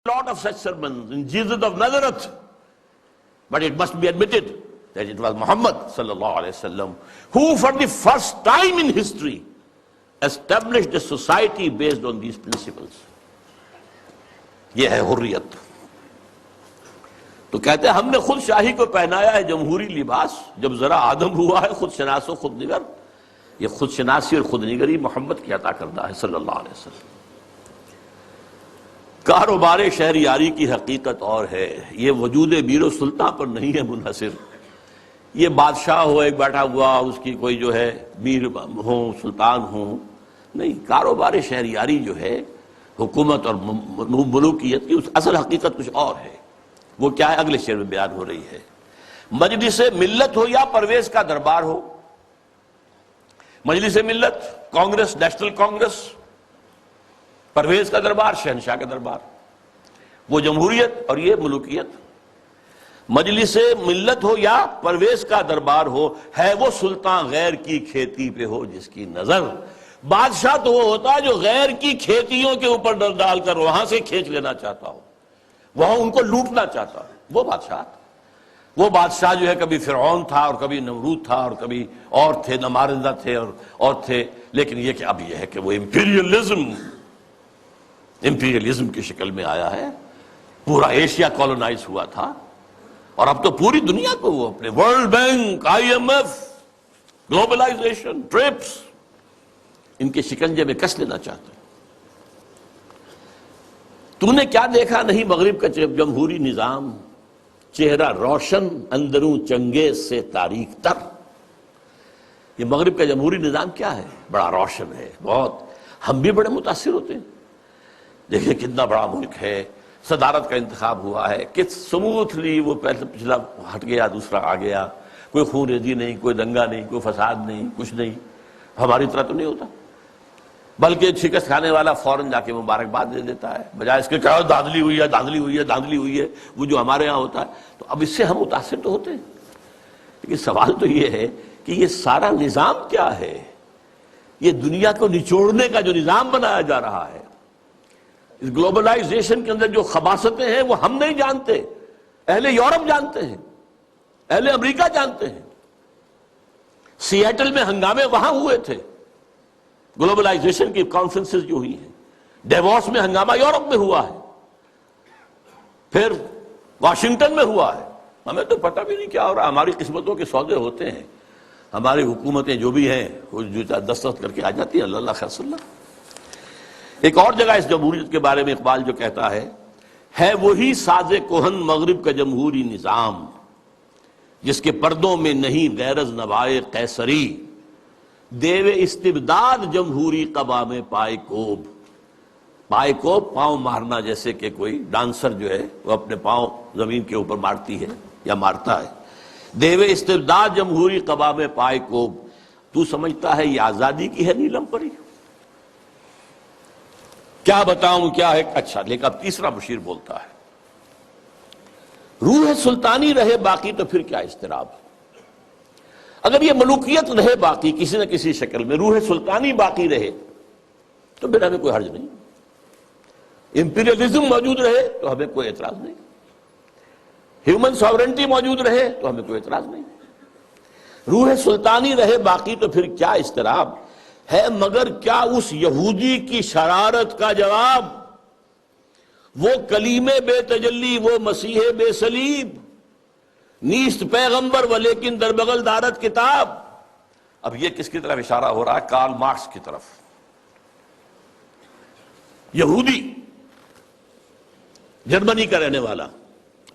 lot of such sermons in Jesus of Nazareth, but it must be admitted that it was Muhammad sallallahu alaihi wasallam who for the first time in history established a society based on these principles. یہ ہے حریت. تو کہتے ہیں ہم نے خود شاہی کو پہنایا ہے جمہوری لباس. جب ذرا آدم ہوا ہے خود شناس و خود نگر. یہ خود شناسی اور خود نگری محمد کی عطا کردہ ہے صلی اللہ علیہ وسلم. کاروبار شہریاری کی حقیقت اور ہے. یہ وجود میر و سلطان پر نہیں ہے منحصر. یہ بادشاہ ہو ایک بیٹھا ہوا اس کی کوئی جو ہے میر ہو سلطان ہو نہیں. کاروبار شہریاری جو ہے حکومت اور ملوکیت کی اس اصل حقیقت کچھ اور ہے. وہ کیا ہے اگلے شعر میں بیان ہو رہی ہے. مجلس ملت ہو یا پرویز کا دربار ہو. مجلس ملت کانگریس نیشنل کانگریس، پرویز کا دربار شہنشاہ کا دربار. وہ جمہوریت اور یہ ملوکیت. مجلس ملت ہو یا پرویز کا دربار ہو، ہے وہ سلطان غیر کی کھیتی پہ ہو جس کی نظر. بادشاہ تو وہ ہوتا ہے جو غیر کی کھیتیوں کے اوپر ڈر ڈال کر وہاں سے کھینچ لینا چاہتا ہو، وہاں ان کو لوٹنا چاہتا ہو. وہ بادشاہ جو ہے کبھی فرعون تھا اور کبھی نمرود تھا اور کبھی اور تھے، نمارندہ تھے اور تھے. لیکن یہ کہ اب یہ ہے کہ وہ امپیریلزم کی شکل میں آیا ہے. پورا ایشیا کالونائز ہوا تھا اور اب تو پوری دنیا کو وہ اپنے world bank, IMF، globalization, TRIPS, ان کے شکنجے میں کس لینا چاہتا ہے. تو نے کیا دیکھا نہیں مغرب کا جمہوری نظام، چہرہ روشن اندروں چنگیز سے تاریک تر. یہ مغرب کا جمہوری نظام کیا ہے؟ بڑا روشن ہے بہت. ہم بھی بڑے متاثر ہوتے ہیں. دیکھیں کتنا بڑا ملک ہے، صدارت کا انتخاب ہوا ہے، کس سموتھلی وہ پچھلا ہٹ گیا دوسرا آ گیا. کوئی خون ریزی نہیں، کوئی دنگا نہیں، کوئی فساد نہیں، کچھ نہیں. ہماری طرح تو نہیں ہوتا، بلکہ شکست کھانے والا فوراً جا کے مبارکباد دے دیتا ہے بجائے اس کے کہ دھاندلی ہوئی ہے دھاندلی ہوئی ہے دھاندلی ہوئی ہے. وہ جو ہمارے ہاں ہوتا ہے. تو اب اس سے ہم متاثر تو ہوتے ہیں، لیکن سوال تو یہ ہے کہ یہ سارا نظام کیا ہے؟ یہ دنیا کو نچوڑنے کا جو نظام بنایا جا رہا ہے، اس گلوبلائزیشن کے اندر جو خباثتیں ہیں وہ ہم نہیں جانتے، اہل یورپ جانتے ہیں، اہل امریکہ جانتے ہیں. سیاٹل میں ہنگامے وہاں ہوئے تھے، گلوبلائزیشن کی کانفرنسز جو ہوئی ہیں. ڈیووس میں ہنگامہ یورپ میں ہوا ہے، پھر واشنگٹن میں ہوا ہے. ہمیں تو پتہ بھی نہیں کیا ہو رہا. ہماری قسمتوں کے سودے ہوتے ہیں. ہماری حکومتیں جو بھی ہیں وہ جو دستخط کر کے آ جاتی ہیں. اللہ خیر صلی اللہ. ایک اور جگہ اس جمہوریت کے بارے میں اقبال جو کہتا ہے وہی ساز کہن مغرب کا جمہوری نظام جس کے پردوں میں نہیں غیرض نوائے قیصری. دیو استبداد جمہوری قبا میں پائے کوب. پائے کوب پاؤں مارنا، جیسے کہ کوئی ڈانسر جو ہے وہ اپنے پاؤں زمین کے اوپر مارتی ہے یا مارتا ہے. دیو استبداد جمہوری قبا میں پائے کوب. تو سمجھتا ہے یہ آزادی کی ہے نیلم پری؟ کیا بتاؤں کیا ہے. اچھا لیکن اب تیسرا مشیر بولتا ہے روح سلطانی رہے باقی تو پھر کیا اضطراب. اگر یہ ملوکیت رہے باقی کسی نہ کسی شکل میں، روح سلطانی باقی رہے تو پھر ہمیں کوئی حرج نہیں. امپیریلزم موجود رہے تو ہمیں کوئی اعتراض نہیں. ہیومن ساورنٹی موجود رہے تو ہمیں کوئی اعتراض نہیں. روح سلطانی رہے باقی تو پھر کیا اضطراب ہے. مگر کیا اس یہودی کی شرارت کا جواب وہ کلیم بے تجلی، وہ مسیح بے صلیب، نیست پیغمبر و لیکن در بغل دارت کتاب. اب یہ کس کی طرف اشارہ ہو رہا ہے؟ کارل مارکس کی طرف. یہودی، جرمنی کا رہنے والا،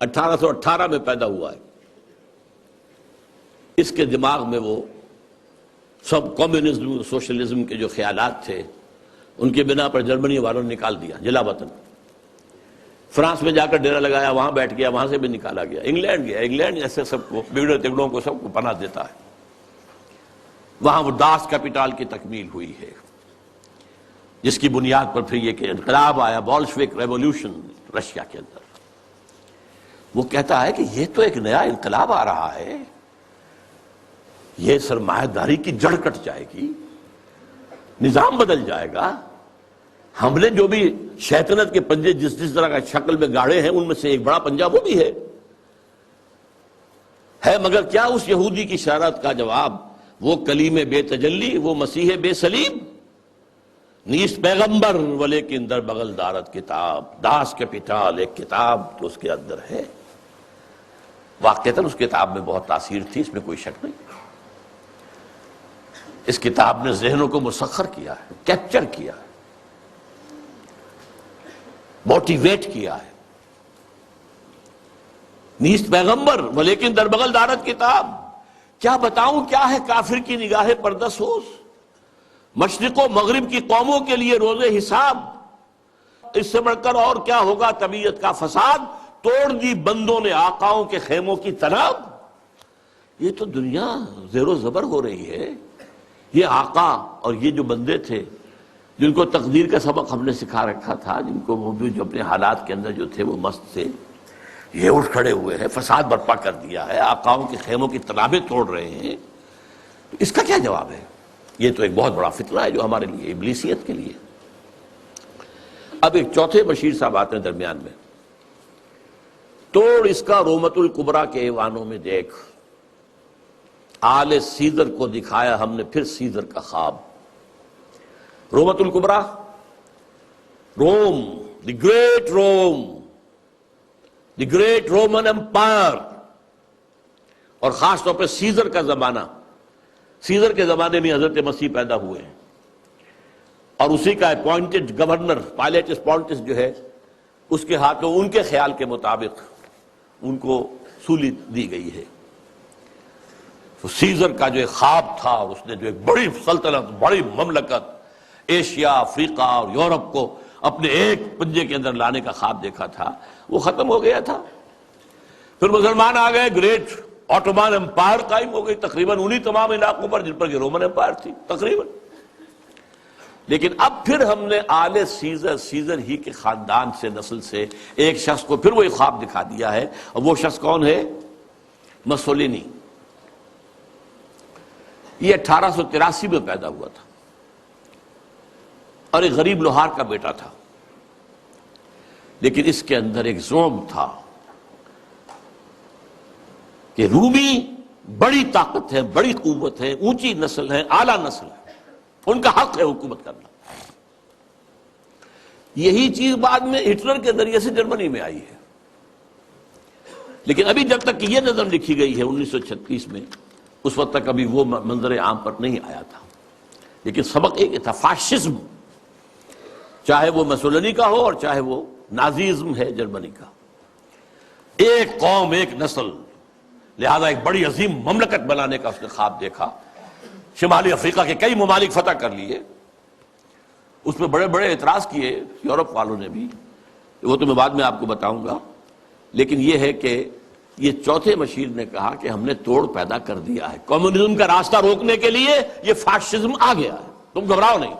1818 میں پیدا ہوا ہے. اس کے دماغ میں وہ سب کمیونزم سوشلزم کے جو خیالات تھے ان کے بنا پر جرمنی والوں نے نکال دیا جلا وطن. فرانس میں جا کر ڈیرا لگایا، وہاں بیٹھ گیا، وہاں سے بھی نکالا گیا. انگلینڈ گیا، انگلینڈ ایسے سب کو بگڑے تگڑوں کو سب کو پناہ دیتا ہے. وہاں وہ داس کیپیٹال کی تکمیل ہوئی ہے جس کی بنیاد پر پھر یہ کہ انقلاب آیا، بولشوک ریولوشن رشیا کے اندر. وہ کہتا ہے کہ یہ تو ایک نیا انقلاب آ رہا ہے، یہ سرمایہ داری کی جڑ کٹ جائے گی، نظام بدل جائے گا. ہم نے جو بھی شیطنت کے پنجے جس جس طرح کا شکل میں گاڑے ہیں ان میں سے ایک بڑا پنجہ وہ بھی ہے مگر کیا اس یہودی کی شرارت کا جواب وہ کلیم بے تجلی، وہ مسیح بے سلیم؟ نیست پیغمبر ولیکن در بغل دارت کتاب، داس کیپیٹال ایک کتاب تو اس کے اندر ہے۔ واقعتاً اس کتاب میں بہت تاثیر تھی، اس میں کوئی شک نہیں۔ اس کتاب نے ذہنوں کو مسخر کیا ہے، کیپچر کیا ہے، موٹیویٹ کیا ہے۔ نیست پیغمبر ولیکن در بغل دارت کتاب، کیا بتاؤں کیا ہے کافر کی نگاہ پردہ سوز، مشرق و مغرب کی قوموں کے لیے روز حساب، اس سے بڑھ کر اور کیا ہوگا طبیعت کا فساد، توڑ دی بندوں نے آقاؤں کے خیموں کی تناب۔ یہ تو دنیا زیر و زبر ہو رہی ہے۔ یہ آقا اور یہ جو بندے تھے جن کو تقدیر کا سبق ہم نے سکھا رکھا تھا، جن کو وہ بھی جو اپنے حالات کے اندر جو تھے وہ مست تھے، یہ اٹھ کھڑے ہوئے ہیں، فساد برپا کر دیا ہے، آقاؤں کے خیموں کی تنابیں توڑ رہے ہیں۔ اس کا کیا جواب ہے؟ یہ تو ایک بہت بڑا فتنہ ہے جو ہمارے لیے، ابلیسیت کے لیے۔ اب ایک چوتھے بشیر صاحب آتے ہیں درمیان میں، توڑ اس کا رومت الکبریٰ کے ایوانوں میں دیکھ، آل سیزر کو دکھایا ہم نے پھر سیزر کا خواب۔ رومت الکبریٰ، Rome, the great Rome, the great Roman empire, اور خاص طور پہ سیزر کا زمانہ۔ سیزر کے زمانے میں حضرت مسیح پیدا ہوئے ہیں، اور اسی کا اپوائنٹڈ گورنر پائلیٹس پونٹس جو ہے اس کے ہاتھوں ان کے خیال کے مطابق ان کو سولی دی گئی ہے۔ تو سیزر کا جو ایک خواب تھا، اور اس نے جو ایک بڑی سلطنت، بڑی مملکت، ایشیا، افریقہ اور یورپ کو اپنے ایک پنجے کے اندر لانے کا خواب دیکھا تھا، وہ ختم ہو گیا تھا۔ پھر مسلمان آ گئے، گریٹ آٹومان امپائر قائم ہو گئی، تقریباً انہی تمام علاقوں پر جن پر یہ رومن امپائر تھی تقریباً۔ لیکن اب پھر ہم نے آل سیزر، سیزر ہی کے خاندان سے، نسل سے ایک شخص کو پھر وہی خواب دکھا دیا ہے، اور وہ شخص کون ہے؟ مسولینی۔ یہ 1883 میں پیدا ہوا تھا، اور ایک غریب لوہار کا بیٹا تھا، لیکن اس کے اندر ایک زوم تھا کہ رومی بڑی طاقت ہے، بڑی قوت ہے، اونچی نسل ہے، اعلیٰ نسل ہے، ان کا حق ہے حکومت کرنا۔ یہی چیز بعد میں ہٹلر کے ذریعے سے جرمنی میں آئی ہے، لیکن ابھی جب تک یہ نظم لکھی گئی ہے 1936 میں، اس وقت تک ابھی وہ منظر عام پر نہیں آیا تھا۔ لیکن سبق ایک تھا، فاشزم، چاہے وہ مسولینی کا ہو اور چاہے وہ نازیزم ہے جرمنی کا، ایک قوم ایک نسل، لہذا ایک بڑی عظیم مملکت بنانے کا اس نے خواب دیکھا۔ شمالی افریقہ کے کئی ممالک فتح کر لیے، اس میں بڑے بڑے اعتراض کیے یورپ والوں نے بھی، وہ تو میں بعد میں آپ کو بتاؤں گا۔ لیکن یہ ہے کہ یہ چوتھے بشیر نے کہا کہ ہم نے توڑ پیدا کر دیا ہے، کمیونزم کا راستہ روکنے کے لیے یہ فاشزم آ گیا ہے، تم گھبراؤ نہیں۔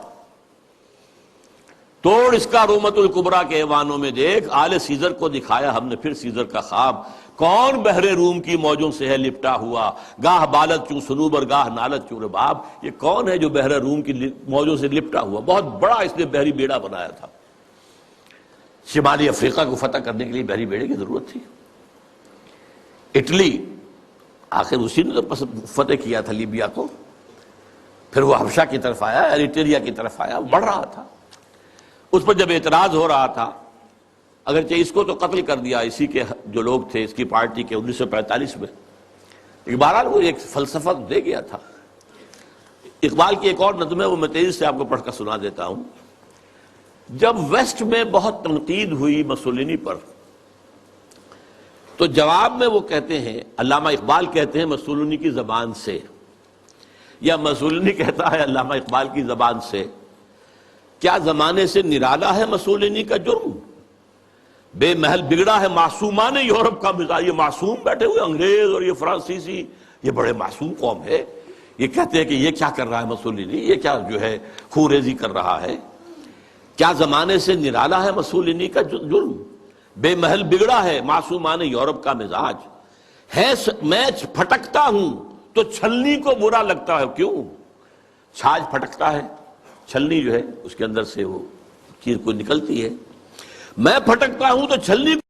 توڑ اس کا رومت الکبریٰ کے ایوانوں میں دیکھ، آل سیزر کو دکھایا ہم نے پھر سیزر کا خواب، کون بحر روم کی موجوں سے ہے لپٹا ہوا، گاہ بالت چوں سنوبر گاہ نالت چوں رباب۔ یہ کون ہے جو بحر روم کی موجوں سے لپٹا ہوا؟ بہت بڑا اس نے بحری بیڑا بنایا تھا، شمالی افریقہ کو فتح کرنے کے لیے بحری بیڑے کی ضرورت تھی۔ اٹلی، آخر اسی نے تو فتح کیا تھا لیبیا کو، پھر وہ حبشہ کی طرف آیا، ایریٹریا کی طرف آیا، بڑھ رہا تھا۔ اس پر جب اعتراض ہو رہا تھا، اگرچہ اس کو تو قتل کر دیا اسی کے جو لوگ تھے اس کی پارٹی کے 1945 میں، لیکن بہرحال وہ ایک فلسفہ دے گیا تھا۔ اقبال کی ایک اور نظم ہے، وہ میں تیزی سے آپ کو پڑھ کر سنا دیتا ہوں۔ جب ویسٹ میں بہت تنقید ہوئی مسولینی پر، تو جواب میں وہ کہتے ہیں، علامہ اقبال کہتے ہیں مسولینی کی زبان سے، یا مسولینی کہتا ہے علامہ اقبال کی زبان سے، کیا زمانے سے نرالا ہے مسولینی کا جرم، بے محل بگڑا ہے معصومان یورپ کا مزاج۔ یہ معصوم بیٹھے ہوئے انگریز اور یہ فرانسیسی، یہ بڑے معصوم قوم ہے، یہ کہتے ہیں کہ یہ کیا کر رہا ہے مسولینی، یہ کیا جو ہے خوریزی کر رہا ہے، کیا زمانے سے نرالا ہے مسولینی کا جرم، بے محل بگڑا ہے معصومان یورپ کا مزاج، ہے میں پھٹکتا ہوں تو چھلنی کو برا لگتا ہے۔ کیوں؟ چھاج پھٹکتا ہے، چھلنی جو ہے اس کے اندر سے وہ چیر کوئی نکلتی ہے. میں پھٹکتا ہوں تو چھلنی